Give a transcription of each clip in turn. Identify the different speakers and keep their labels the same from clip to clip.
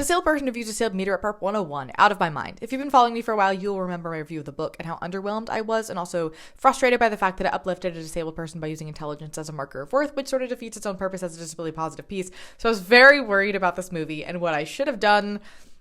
Speaker 1: Disabled Person Reviews Disabled Meter at Part 101, Out of My Mind. If you've been following me for a while, you'll remember my review of the book and how underwhelmed I was, and also frustrated by the fact that it uplifted a disabled person by using intelligence as a marker of worth, which sort of defeats its own purpose as a disability positive piece. So I was very worried about this movie, and what I should have done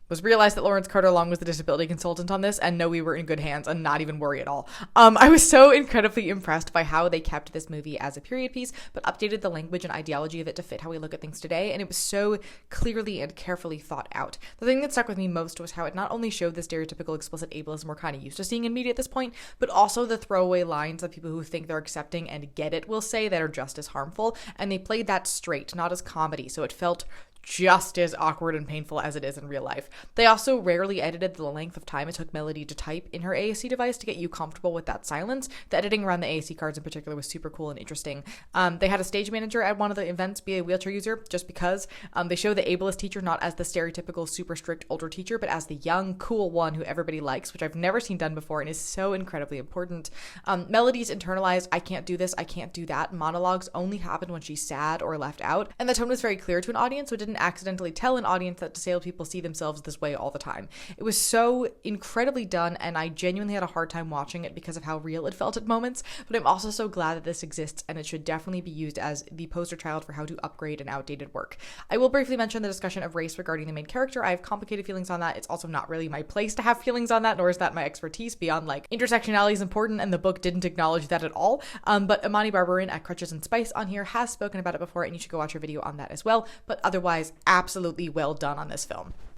Speaker 1: was realize that Lawrence Carter Long was the disability consultant on this and know we were in good hands and not even worry at all. I was so incredibly impressed by how they kept this movie as a period piece, but updated the language and ideology of it to fit how we look at things today, and it was so clearly and carefully thought out. The thing that stuck with me most was how it not only showed the stereotypical explicit ableism we're kind of used to seeing in media at this point, but also the throwaway lines that people who think they're accepting and get it will say that are just as harmful, and they played that straight, not as comedy, so it felt just as awkward and painful as it is in real life. They also rarely edited the length of time it took Melody to type in her AAC device to get you comfortable with that silence. The editing around the AAC cards in particular was super cool and interesting. They had a stage manager at one of the events be a wheelchair user just because. They show the ableist teacher not as the stereotypical super strict older teacher, but as the young, cool one who everybody likes, which I've never seen done before and is so incredibly important. Melody's internalized "I can't do this, I can't do that" monologues only happened when she's sad or left out, and the tone was very clear to an audience, so it didn't accidentally tell an audience that disabled people see themselves this way all the time. It was so incredibly done, and I genuinely had a hard time watching it because of how real it felt at moments, but I'm also so glad that this exists, and it should definitely be used as the poster child for how to upgrade an outdated work. I will briefly mention the discussion of race regarding the main character. I have complicated feelings on that. It's also not really my place to have feelings on that, nor is that my expertise beyond intersectionality is important, and the book didn't acknowledge that at all. But Imani Barbarin at Crutches and Spice on here has spoken about it before, and you should go watch her video on that as well. But otherwise, absolutely well done on this film.